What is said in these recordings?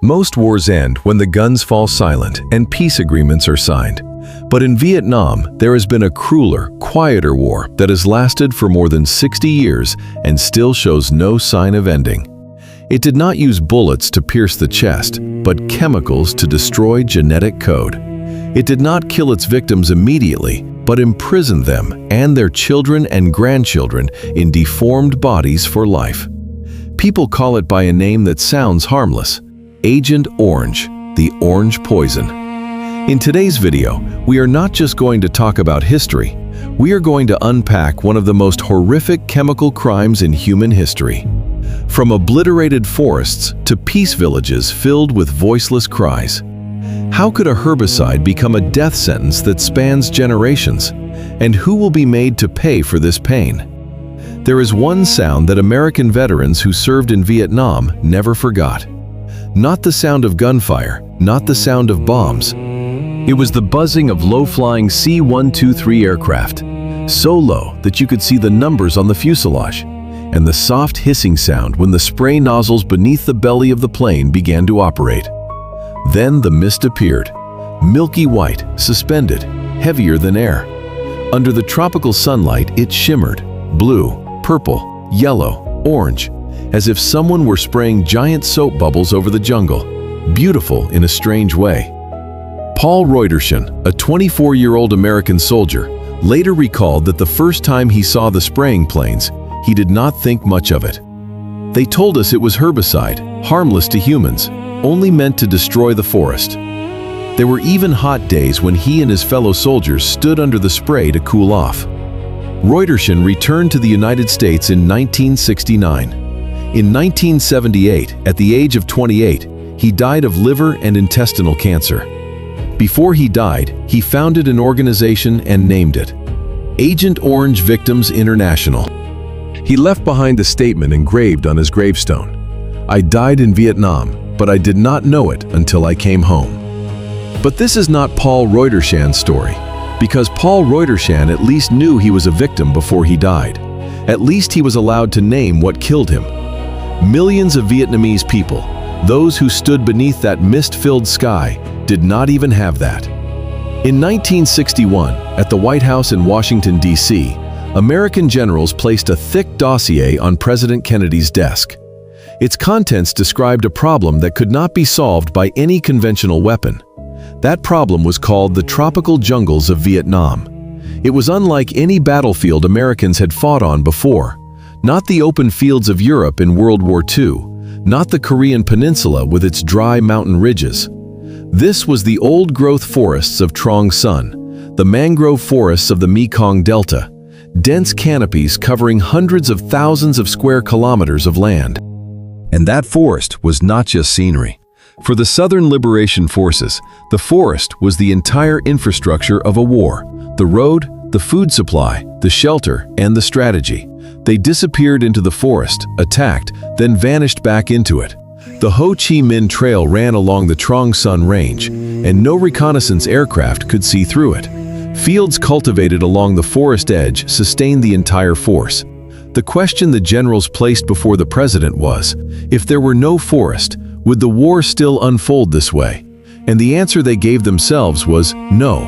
Most wars end when the guns fall silent and peace agreements are signed. But in Vietnam, there has been a crueler, quieter war that has lasted for more than 60 years and still shows no sign of ending. It did not use bullets to pierce the chest, but chemicals to destroy genetic code. It did not kill its victims immediately, but imprisoned them and their children and grandchildren in deformed bodies for life. People call it by a name that sounds harmless: Agent Orange, the orange poison. In today's video, we are not just going to talk about history. We are going to unpack one of the most horrific chemical crimes in human history. From obliterated forests to peace villages filled with voiceless cries. How could a herbicide become a death sentence that spans generations? And who will be made to pay for this pain? There is one sound that American veterans who served in Vietnam never forgot. Not the sound of gunfire, not the sound of bombs. It was the buzzing of low-flying C-123 aircraft, so low that you could see the numbers on the fuselage, and the soft hissing sound when the spray nozzles beneath the belly of the plane began to operate. Then the mist appeared, milky white, suspended, heavier than air. Under the tropical sunlight, it shimmered, blue, purple, yellow, orange, as if someone were spraying giant soap bubbles over the jungle, beautiful in a strange way. Paul Reutershan, a 24-year-old American soldier, later recalled that the first time he saw the spraying planes, he did not think much of it. They told us it was herbicide, harmless to humans, only meant to destroy the forest. There were even hot days when he and his fellow soldiers stood under the spray to cool off. Reutershan returned to the United States in 1969. In 1978, at the age of 28, he died of liver and intestinal cancer. Before he died, he founded an organization and named it Agent Orange Victims International. He left behind a statement engraved on his gravestone: "I died in Vietnam, but I did not know it until I came home." But this is not Paul Reutershan's story, because Paul Reutershan at least knew he was a victim before he died. At least he was allowed to name what killed him. Millions of Vietnamese people, those who stood beneath that mist-filled sky, did not even have that. In 1961, at the White House in Washington, D.C., American generals placed a thick dossier on President Kennedy's desk. Its contents described a problem that could not be solved by any conventional weapon. That problem was called the tropical jungles of Vietnam. It was unlike any battlefield Americans had fought on before. Not the open fields of Europe in World War II, not the Korean Peninsula with its dry mountain ridges. This was the old-growth forests of Trong Son, the mangrove forests of the Mekong Delta, dense canopies covering hundreds of thousands of square kilometers of land. And that forest was not just scenery. For the Southern Liberation Forces, the forest was the entire infrastructure of a war: the road, the food supply, the shelter, and the strategy. They disappeared into the forest, attacked, then vanished back into it. The Ho Chi Minh Trail ran along the Trong Son Range, and no reconnaissance aircraft could see through it. Fields cultivated along the forest edge sustained the entire force. The question the generals placed before the president was, if there were no forest, would the war still unfold this way? And the answer they gave themselves was no.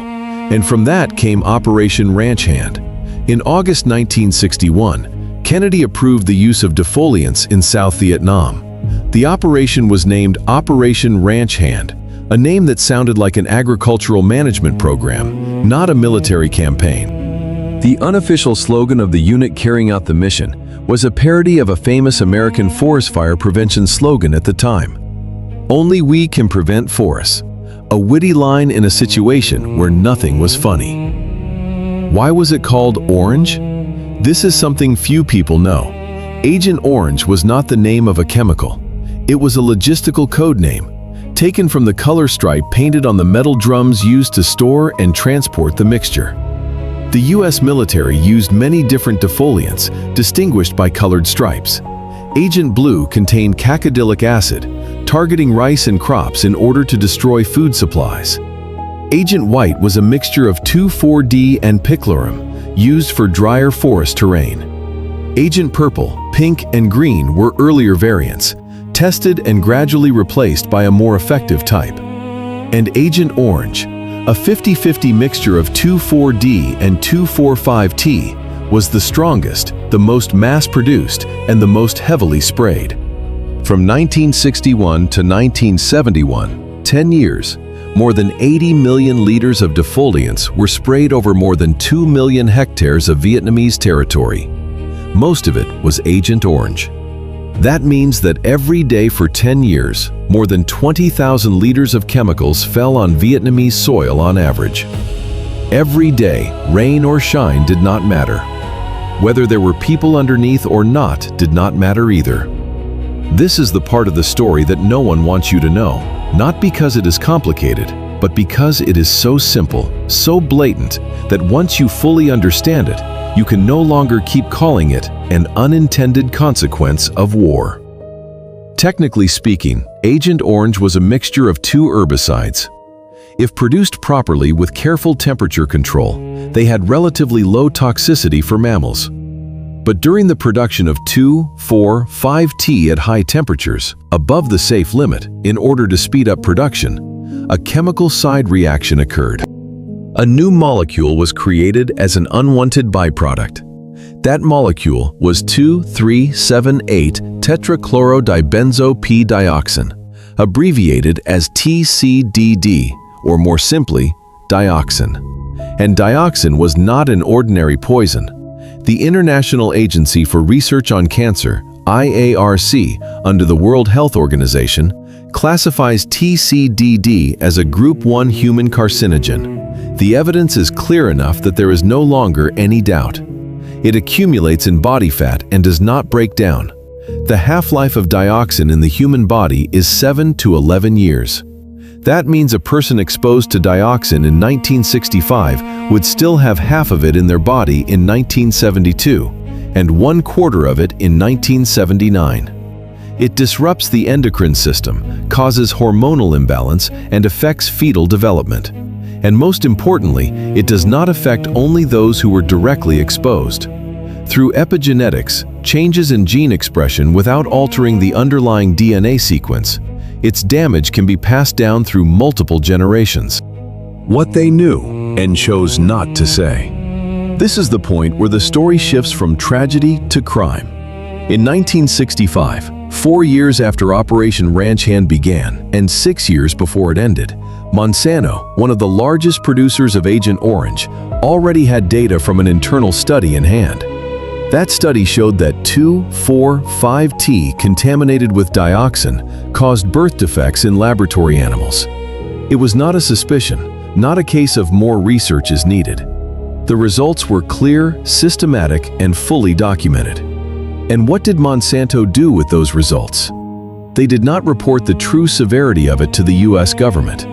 And from that came Operation Ranch Hand. In August 1961, Kennedy approved the use of defoliants in South Vietnam. The operation was named Operation Ranch Hand, a name that sounded like an agricultural management program, not a military campaign. The unofficial slogan of the unit carrying out the mission was a parody of a famous American forest fire prevention slogan at the time. "Only we can prevent forests," a witty line in a situation where nothing was funny. Why was it called Orange? This is something few people know. Agent Orange was not the name of a chemical. It was a logistical code name, taken from the color stripe painted on the metal drums used to store and transport the mixture. The U.S. military used many different defoliants, distinguished by colored stripes. Agent Blue contained cacodyllic acid, targeting rice and crops in order to destroy food supplies. Agent White was a mixture of 2,4-D and picloram, used for drier forest terrain. Agent Purple, Pink, and Green were earlier variants, tested and gradually replaced by a more effective type. And Agent Orange, a 50-50 mixture of 2,4-D and 2,4,5-T, was the strongest, the most mass-produced, and the most heavily sprayed. From 1961 to 1971, 10 years, more than 80 million liters of defoliants were sprayed over more than 2 million hectares of Vietnamese territory. Most of it was Agent Orange. That means that every day for 10 years, more than 20,000 liters of chemicals fell on Vietnamese soil on average. Every day, rain or shine did not matter. Whether there were people underneath or not did not matter either. This is the part of the story that no one wants you to know, not because it is complicated, but because it is so simple, so blatant, that once you fully understand it, you can no longer keep calling it an unintended consequence of war. Technically speaking, Agent Orange was a mixture of two herbicides. If produced properly with careful temperature control, they had relatively low toxicity for mammals. But during the production of 2,4,5-T at high temperatures, above the safe limit, in order to speed up production, a chemical side reaction occurred. A new molecule was created as an unwanted byproduct. That molecule was 2,3,7,8-tetrachlorodibenzo-P-dioxin, abbreviated as TCDD, or more simply, dioxin. And dioxin was not an ordinary poison. The International Agency for Research on Cancer, IARC, under the World Health Organization, classifies TCDD as a Group 1 human carcinogen. The evidence is clear enough that there is no longer any doubt. It accumulates in body fat and does not break down. The half-life of dioxin in the human body is 7 to 11 years. That means a person exposed to dioxin in 1965 would still have half of it in their body in 1972, and 1/4 of it in 1979. It disrupts the endocrine system, causes hormonal imbalance, and affects fetal development. And most importantly, it does not affect only those who were directly exposed. Through epigenetics, changes in gene expression without altering the underlying DNA sequence, its damage can be passed down through multiple generations. What they knew and chose not to say. This is the point where the story shifts from tragedy to crime. In 1965, 4 years after Operation Ranch Hand began and 6 years before it ended, Monsanto, one of the largest producers of Agent Orange, already had data from an internal study in hand. That study showed that 2,4,5-T contaminated with dioxin caused birth defects in laboratory animals. It was not a suspicion, not a case of more research is needed. The results were clear, systematic, and fully documented. And what did Monsanto do with those results? They did not report the true severity of it to the US government.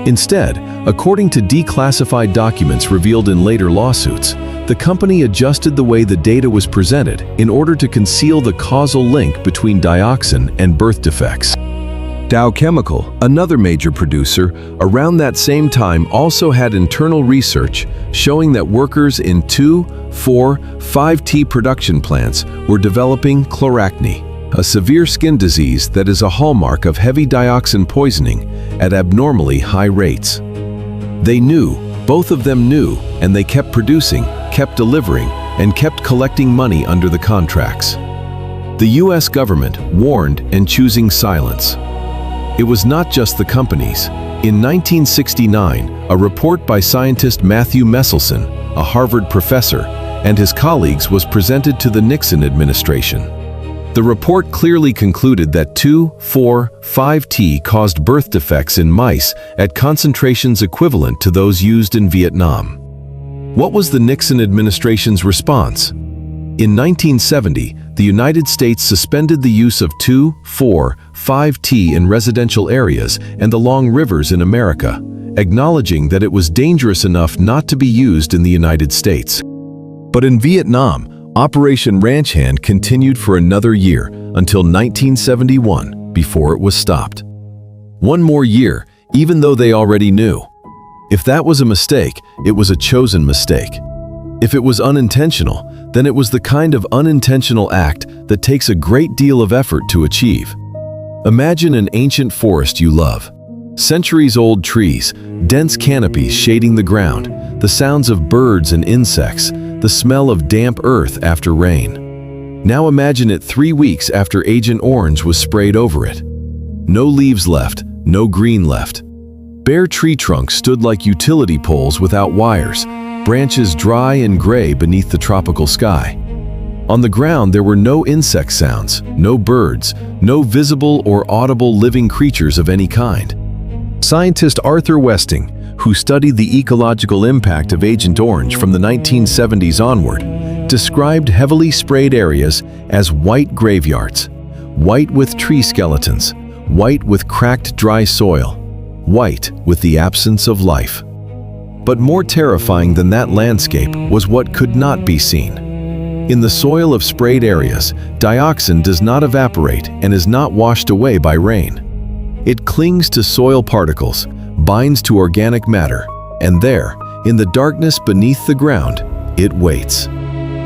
Instead, according to declassified documents revealed in later lawsuits, the company adjusted the way the data was presented in order to conceal the causal link between dioxin and birth defects. Dow Chemical, another major producer, around that same time also had internal research showing that workers in 2,4,5-T production plants were developing chloracne, a severe skin disease that is a hallmark of heavy dioxin poisoning at abnormally high rates. They knew, both of them knew, and they kept producing, kept delivering, and kept collecting money under the contracts. The US government warned and choosing silence. It was not just the companies. In 1969, a report by scientist Matthew Meselson, a Harvard professor, and his colleagues was presented to the Nixon administration. The report clearly concluded that 2,4,5-T caused birth defects in mice at concentrations equivalent to those used in Vietnam. What was the Nixon administration's response? In 1970, the United States suspended the use of 2,4,5-T in residential areas and along rivers in America, acknowledging that it was dangerous enough not to be used in the United States. But in Vietnam, Operation Ranch Hand continued for another year until 1971 before it was stopped. One more year, even though they already knew. If that was a mistake, it was a chosen mistake. If it was unintentional, then it was the kind of unintentional act that takes a great deal of effort to achieve. Imagine an ancient forest you love. Centuries-old trees, dense canopies shading the ground, the sounds of birds and insects, the smell of damp earth after rain. Now imagine it 3 weeks after Agent Orange was sprayed over it. No leaves left, no green left. Bare tree trunks stood like utility poles without wires, branches dry and gray beneath the tropical sky. On the ground there were no insect sounds, no birds, no visible or audible living creatures of any kind. Scientist Arthur Westing, who studied the ecological impact of Agent Orange from the 1970s onward, described heavily sprayed areas as white graveyards, white with tree skeletons, white with cracked dry soil, white with the absence of life. But more terrifying than that landscape was what could not be seen. In the soil of sprayed areas, dioxin does not evaporate and is not washed away by rain. It clings to soil particles, binds to organic matter, and there, in the darkness beneath the ground, it waits.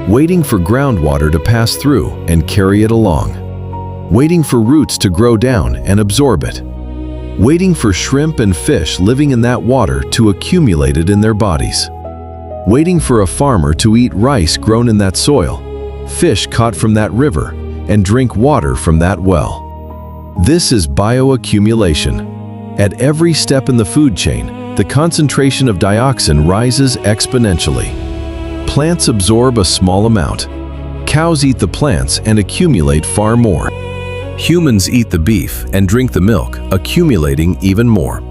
Waiting for groundwater to pass through and carry it along. Waiting for roots to grow down and absorb it. Waiting for shrimp and fish living in that water to accumulate it in their bodies. Waiting for a farmer to eat rice grown in that soil, fish caught from that river, and drink water from that well. This is bioaccumulation. At every step in the food chain, the concentration of dioxin rises exponentially. Plants absorb a small amount. Cows eat the plants and accumulate far more. Humans eat the beef and drink the milk, accumulating even more.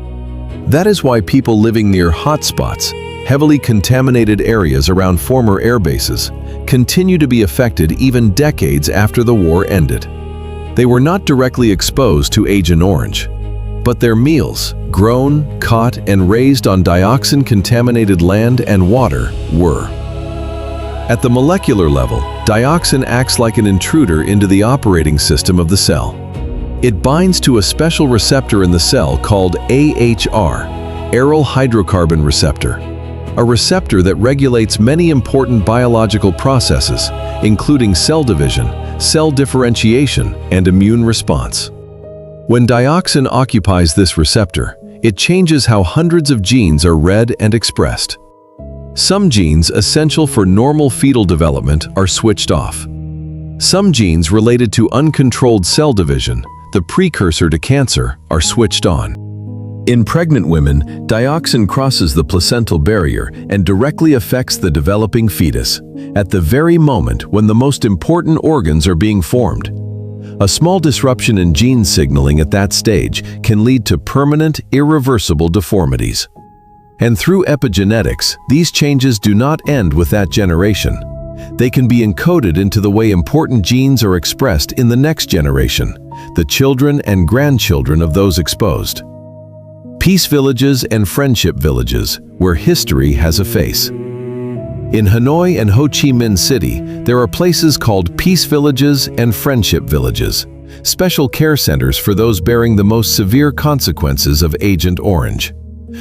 That is why people living near hotspots, heavily contaminated areas around former air bases, continue to be affected even decades after the war ended. They were not directly exposed to Agent Orange, but their meals, grown, caught, and raised on dioxin-contaminated land and water, were. At the molecular level, dioxin acts like an intruder into the operating system of the cell. It binds to a special receptor in the cell called AHR, aryl hydrocarbon receptor, a receptor that regulates many important biological processes, including cell division, cell differentiation, and immune response. When dioxin occupies this receptor, it changes how hundreds of genes are read and expressed. Some genes essential for normal fetal development are switched off. Some genes related to uncontrolled cell division, the precursor to cancer, are switched on. In pregnant women, dioxin crosses the placental barrier and directly affects the developing fetus, at the very moment when the most important organs are being formed. A small disruption in gene signaling at that stage can lead to permanent, irreversible deformities. And through epigenetics, these changes do not end with that generation. They can be encoded into the way important genes are expressed in the next generation, the children and grandchildren of those exposed. Peace villages and friendship villages, where history has a face. In Hanoi and Ho Chi Minh City, there are places called peace villages and friendship villages, special care centers for those bearing the most severe consequences of Agent Orange.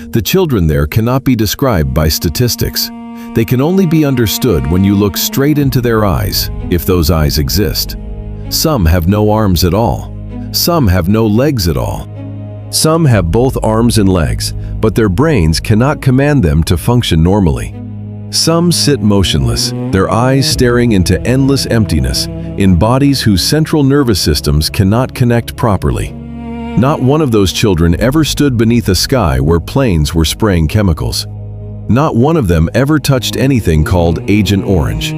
The children there cannot be described by statistics. They can only be understood when you look straight into their eyes, if those eyes exist. Some have no arms at all. Some have no legs at all. Some have both arms and legs, but their brains cannot command them to function normally. Some sit motionless, their eyes staring into endless emptiness, in bodies whose central nervous systems cannot connect properly. Not one of those children ever stood beneath a sky where planes were spraying chemicals. Not one of them ever touched anything called Agent Orange.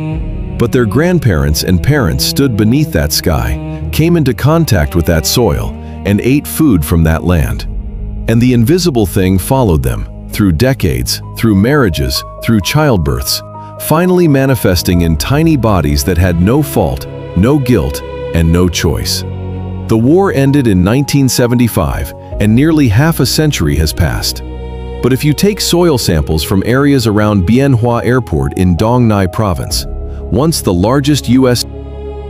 But their grandparents and parents stood beneath that sky, came into contact with that soil, and ate food from that land. And the invisible thing followed them, through decades, through marriages, through childbirths, finally manifesting in tiny bodies that had no fault, no guilt, and no choice. The war ended in 1975, and nearly half a century has passed. But if you take soil samples from areas around Bien Hoa Airport in Dong Nai Province, once the largest U.S.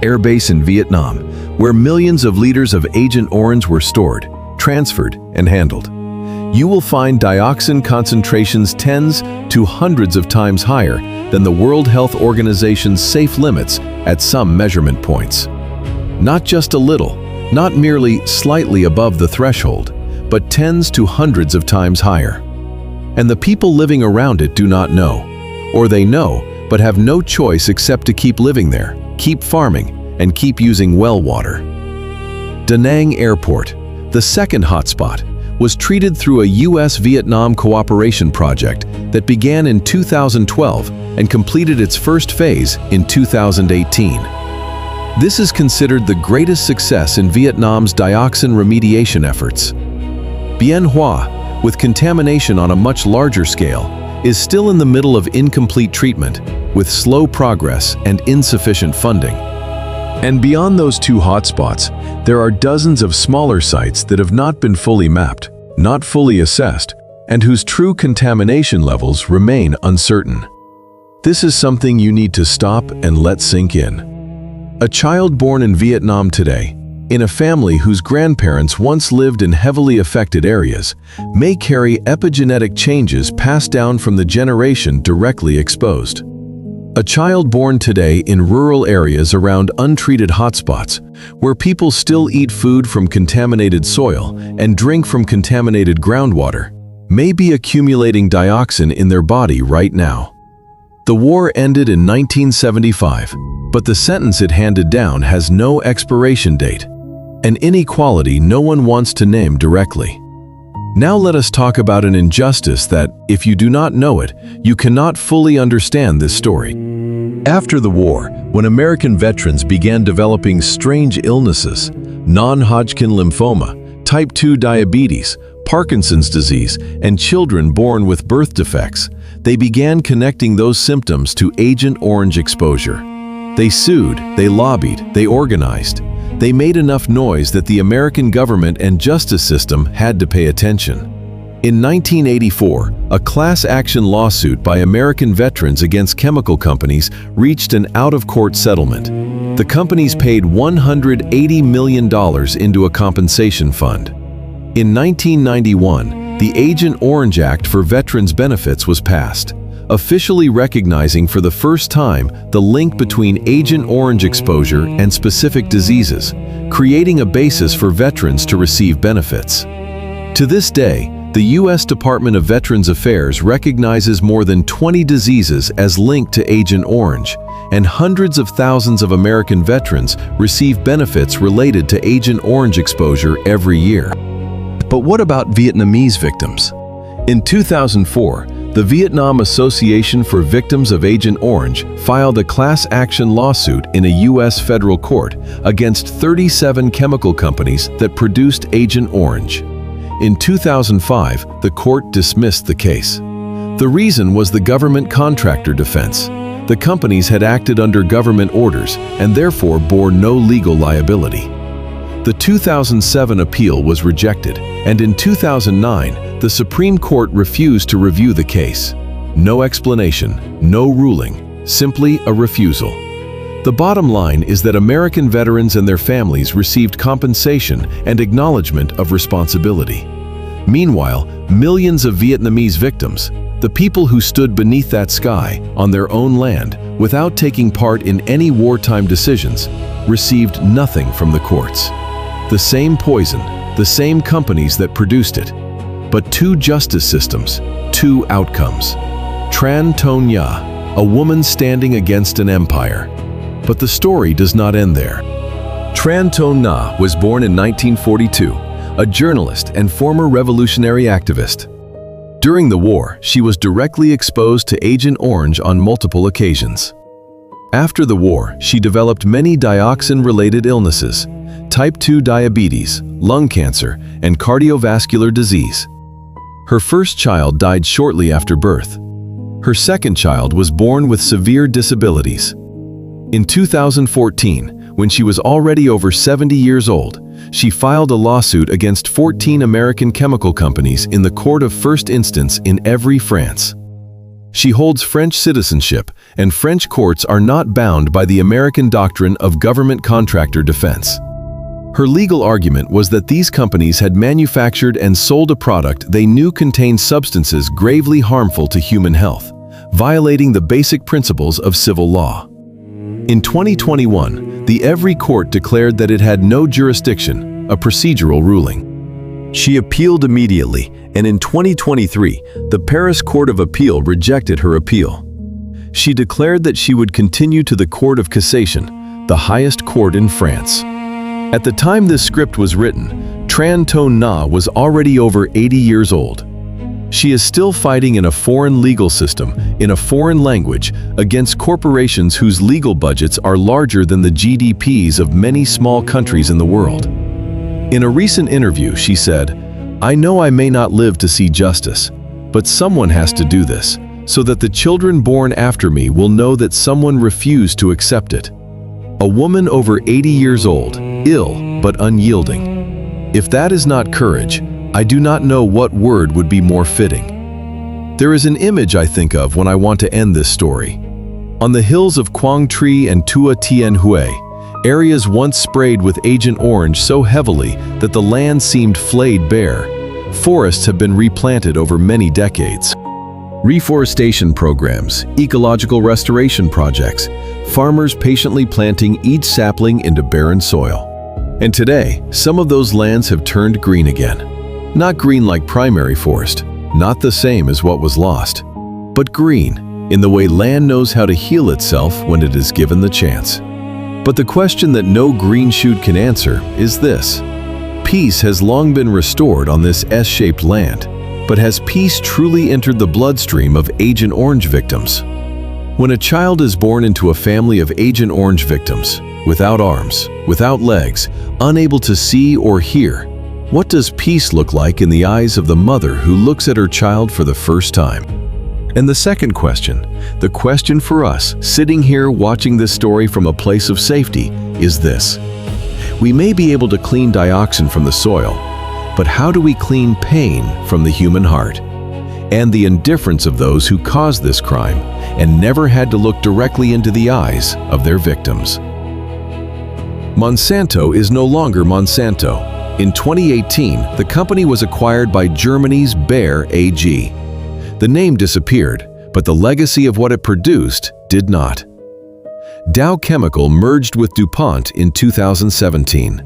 airbase in Vietnam, where millions of liters of Agent Orange were stored, transferred, and handled, you will find dioxin concentrations tens to hundreds of times higher than the World Health Organization's safe limits at some measurement points. Not just a little, not merely slightly above the threshold, but tens to hundreds of times higher. And the people living around it do not know, or they know, but have no choice except to keep living there, keep farming, and keep using well water. Da Nang Airport, the second hotspot, was treated through a US-Vietnam cooperation project that began in 2012 and completed its first phase in 2018. This is considered the greatest success in Vietnam's dioxin remediation efforts. Bien Hoa, with contamination on a much larger scale, is still in the middle of incomplete treatment, with slow progress and insufficient funding. And beyond those two hotspots, there are dozens of smaller sites that have not been fully mapped, not fully assessed, and whose true contamination levels remain uncertain. This is something you need to stop and let sink in. A child born in Vietnam today, in a family whose grandparents once lived in heavily affected areas, may carry epigenetic changes passed down from the generation directly exposed. A child born today in rural areas around untreated hotspots, where people still eat food from contaminated soil and drink from contaminated groundwater, may be accumulating dioxin in their body right now. The war ended in 1975, but the sentence it handed down has no expiration date, an inequality no one wants to name directly. Now let us talk about an injustice that, if you do not know it, you cannot fully understand this story. After the war, when American veterans began developing strange illnesses, non-Hodgkin lymphoma, type 2 diabetes, Parkinson's disease, and children born with birth defects, they began connecting those symptoms to Agent Orange exposure. They sued, they lobbied, they organized. They made enough noise that the American government and justice system had to pay attention. In 1984, a class action lawsuit by American veterans against chemical companies reached an out-of-court settlement. The companies paid $180 million into a compensation fund. In 1991, the Agent Orange Act for Veterans Benefits was passed, officially recognizing for the first time the link between Agent Orange exposure and specific diseases, creating a basis for veterans to receive benefits. To this day, the U.S. Department of Veterans Affairs recognizes more than 20 diseases as linked to Agent Orange, and hundreds of thousands of American veterans receive benefits related to Agent Orange exposure every year. But what about Vietnamese victims? In 2004, the Vietnam Association for Victims of Agent Orange filed a class action lawsuit in a U.S. federal court against 37 chemical companies that produced Agent Orange. In 2005, the court dismissed the case. The reason was the government contractor defense. The companies had acted under government orders and therefore bore no legal liability. The 2007 appeal was rejected, and in 2009, the Supreme Court refused to review the case. No explanation, no ruling, simply a refusal. The bottom line is that American veterans and their families received compensation and acknowledgement of responsibility. Meanwhile, millions of Vietnamese victims, the people who stood beneath that sky on their own land without taking part in any wartime decisions, received nothing from the courts. The same poison, the same companies that produced it, but two justice systems, two outcomes. Tran To Nga, a woman standing against an empire. But the story does not end there. Tran To Nga was born in 1942, a journalist and former revolutionary activist. During the war, she was directly exposed to Agent Orange on multiple occasions. After the war, she developed many dioxin-related illnesses, type 2 diabetes, lung cancer, and cardiovascular disease. Her first child died shortly after birth. Her second child was born with severe disabilities. In 2014, when she was already over 70 years old, she filed a lawsuit against 14 American chemical companies in the court of first instance in Évry, France. She holds French citizenship, and French courts are not bound by the American doctrine of government contractor defense. Her legal argument was that these companies had manufactured and sold a product they knew contained substances gravely harmful to human health, violating the basic principles of civil law. In 2021, every court declared that it had no jurisdiction, a procedural ruling. She appealed immediately, and in 2023, the Paris Court of Appeal rejected her appeal. She declared that she would continue to the Court of Cassation, the highest court in France. At the time this script was written, Tran To Nga was already over 80 years old. She is still fighting in a foreign legal system, in a foreign language, against corporations whose legal budgets are larger than the GDPs of many small countries in the world. In a recent interview, she said, "I know I may not live to see justice, but someone has to do this, so that the children born after me will know that someone refused to accept it." A woman over 80 years old, ill but unyielding. If that is not courage, I do not know what word would be more fitting. There is an image I think of when I want to end this story. On the hills of Quang Tri and Tua Tien Hue, areas once sprayed with Agent Orange so heavily that the land seemed flayed bare, forests have been replanted over many decades. Reforestation programs, ecological restoration projects, farmers patiently planting each sapling into barren soil. And today, some of those lands have turned green again. Not green like primary forest, not the same as what was lost, but green in the way land knows how to heal itself when it is given the chance. But the question that no green shoot can answer is this. Peace has long been restored on this S-shaped land, but has peace truly entered the bloodstream of Agent Orange victims? When a child is born into a family of Agent Orange victims, without arms, without legs, unable to see or hear, what does peace look like in the eyes of the mother who looks at her child for the first time? And the second question, the question for us sitting here watching this story from a place of safety, is this. We may be able to clean dioxin from the soil, but how do we clean pain from the human heart? And the indifference of those who caused this crime and never had to look directly into the eyes of their victims. Monsanto is no longer Monsanto. In 2018, the company was acquired by Germany's Bayer AG. The name disappeared, but the legacy of what it produced did not. Dow Chemical merged with DuPont in 2017.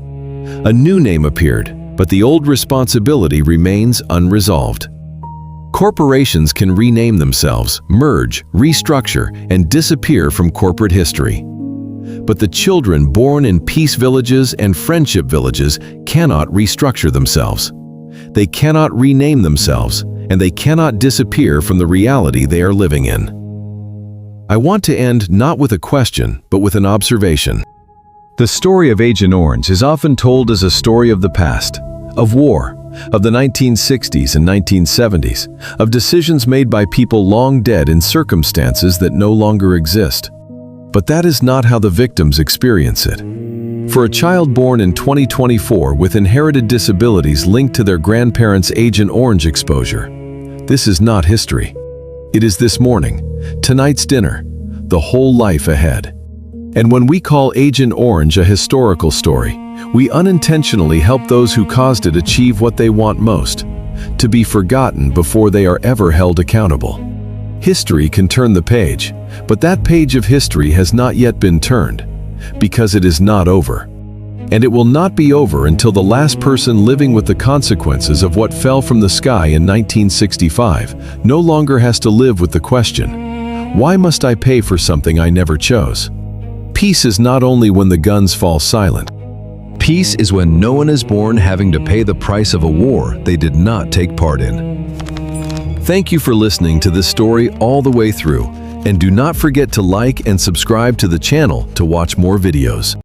A new name appeared, but the old responsibility remains unresolved. Corporations can rename themselves, merge, restructure, and disappear from corporate history. But the children born in peace villages and friendship villages cannot restructure themselves. They cannot rename themselves, and they cannot disappear from the reality they are living in. I want to end not with a question, but with an observation. The story of Agent Orange is often told as a story of the past, of war, of the 1960s and 1970s, of decisions made by people long dead in circumstances that no longer exist. But that is not how the victims experience it. For a child born in 2024 with inherited disabilities linked to their grandparents' Agent Orange exposure, this is not history. It is this morning, tonight's dinner, the whole life ahead. And when we call Agent Orange a historical story, we unintentionally help those who caused it achieve what they want most, to be forgotten before they are ever held accountable. History can turn the page, but that page of history has not yet been turned, because it is not over. And it will not be over until the last person living with the consequences of what fell from the sky in 1965 no longer has to live with the question, why must I pay for something I never chose? Peace is not only when the guns fall silent. Peace is when no one is born having to pay the price of a war they did not take part in. Thank you for listening to this story all the way through, and do not forget to like and subscribe to the channel to watch more videos.